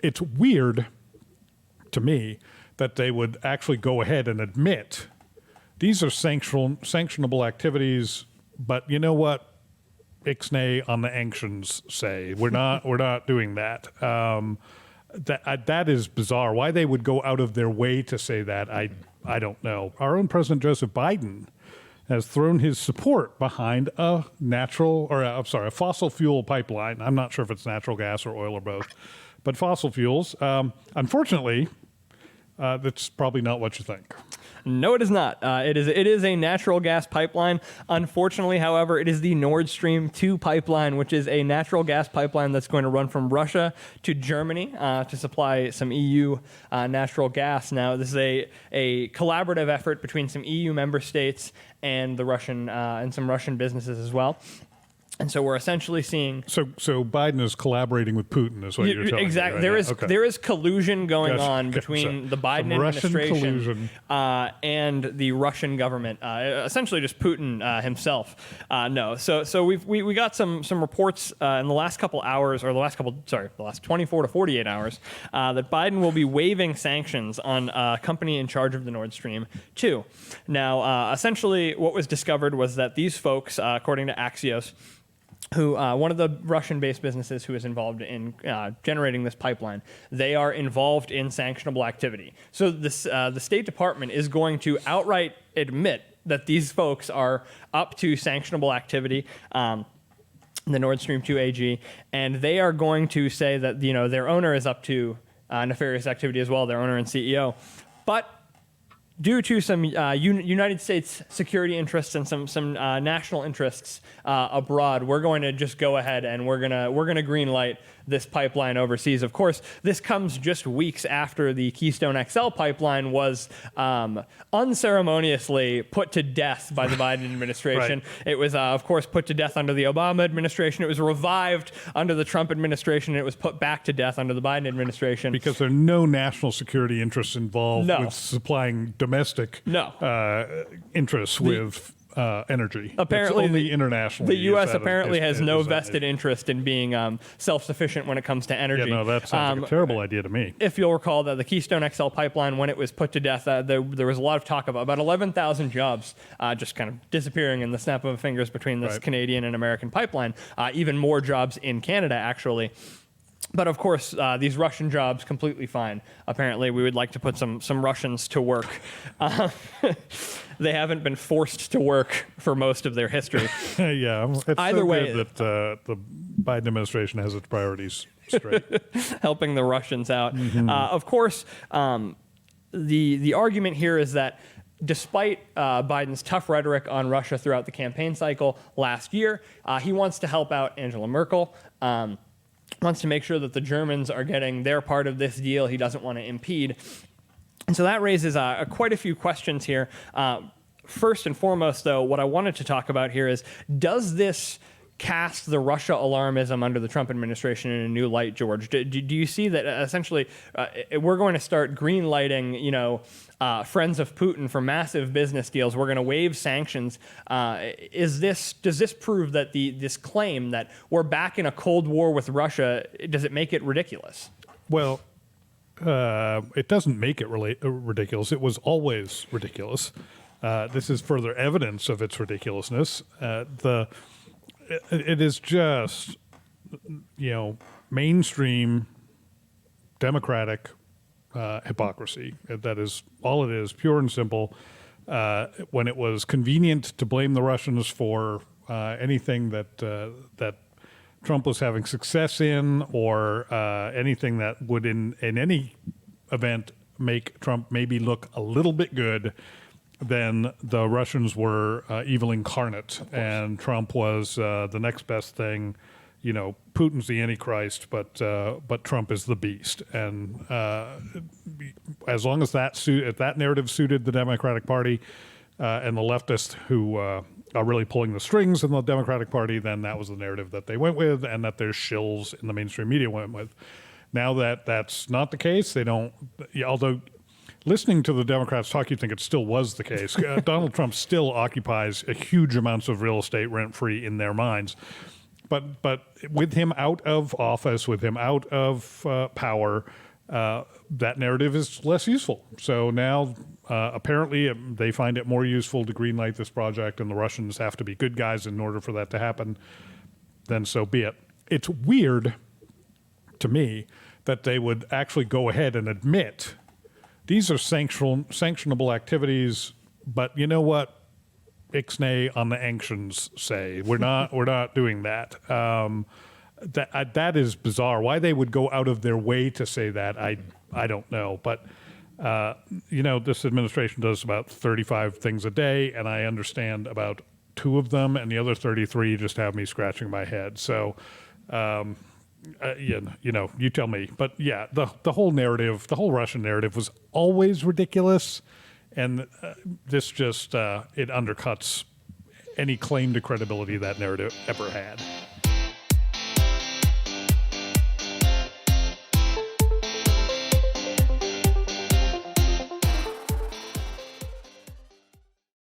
it's weird to me that they would actually go ahead and admit these are sanctionable activities, but you know what? Ixnay on the anctions say we're not doing that. That is bizarre. Why they would go out of their way to say that, I don't know. Our own President Joseph Biden has thrown his support behind a fossil fuel pipeline. I'm not sure if it's natural gas or oil or both, but fossil fuels. Unfortunately, that's probably not what you think. No, it is not. It is a natural gas pipeline. Unfortunately, however, it is the Nord Stream 2 pipeline, which is a natural gas pipeline that's going to run from Russia to Germany to supply some EU natural gas. Now, this is a collaborative effort between some EU member states and the Russian and some Russian businesses as well. And so we're essentially seeing. So Biden is collaborating with Putin, is what you're telling exactly. me. Right there is collusion going on between the Biden administration and the Russian government. Essentially, just Putin himself. So we got some reports in the last couple hours, or the last 24 to 48 hours, that Biden will be waiving sanctions on a company in charge of the Nord Stream 2. Now, essentially, what was discovered was that these folks, according to Axios, who one of the Russian-based businesses who is involved in generating this pipeline, they are involved in sanctionable activity. So the State Department is going to outright admit that these folks are up to sanctionable activity, the Nord Stream 2 AG, and they are going to say that their owner is up to nefarious activity as well, their owner and CEO. But due to some United States security interests and some national interests abroad, we're going to just go ahead and we're gonna green light this pipeline overseas. Of course, this comes just weeks after the Keystone XL pipeline was unceremoniously put to death by the Biden administration. Right. It was, of course, put to death under the Obama administration. It was revived under the Trump administration. And it was put back to death under the Biden administration. Because there are no national security interests involved with supplying domestic interests with energy. Apparently, it's only international. The U.S. apparently has no vested interest in being self-sufficient when it comes to energy. Yeah, no, that sounds like a terrible idea to me. If you'll recall that the Keystone XL pipeline, when it was put to death, there was a lot of talk about 11,000 jobs just kind of disappearing in the snap of fingers between this Canadian and American pipeline. Even more jobs in Canada, actually. But of course, these Russian jobs, completely fine. Apparently, we would like to put some Russians to work. They haven't been forced to work for most of their history. Yeah, it's either way that the Biden administration has its priorities straight. Helping the Russians out. Mm-hmm. Of course, the argument here is that despite Biden's tough rhetoric on Russia throughout the campaign cycle last year, he wants to help out Angela Merkel. Wants to make sure that the Germans are getting their part of this deal. He doesn't want to impede. And so that raises quite a few questions here. First and foremost, though, what I wanted to talk about here is, does this cast the Russia alarmism under the Trump administration in a new light, George? Do you see that essentially we're going to start green lighting, friends of Putin for massive business deals? We're going to waive sanctions. Does this prove that this claim that we're back in a Cold War with Russia, does it make it ridiculous? Well, it doesn't make it ridiculous. It was always ridiculous. This is further evidence of its ridiculousness. It is just, mainstream Democratic hypocrisy. That is all it is, pure and simple. When it was convenient to blame the Russians for anything that Trump was having success in, or anything that would in any event make Trump maybe look a little bit good, then the Russians were evil incarnate, and Trump was the next best thing. Putin's the Antichrist, but Trump is the beast. And as long as if that narrative suited the Democratic Party and the leftists who are really pulling the strings in the Democratic Party, then that was the narrative that they went with, and that their shills in the mainstream media went with. Now that that's not the case, they don't. Although listening to the Democrats talk, you'd think it still was the case. Donald Trump still occupies a huge amounts of real estate rent-free in their minds. But with him out of office, with him out of power, that narrative is less useful. So now, apparently, they find it more useful to greenlight this project, and the Russians have to be good guys in order for that to happen. Then so be it. It's weird to me that they would actually go ahead and admit these are sanctionable activities, but you know what? Ixnay on the ancients say we're not doing that. That is bizarre. Why they would go out of their way to say that, I don't know. But this administration does about 35 things a day, and I understand about 2 of them, and the other 33 just have me scratching my head. So, you tell me. But yeah, the whole narrative, the whole Russian narrative, was always ridiculous. And this just, it undercuts any claim to credibility that narrative ever had.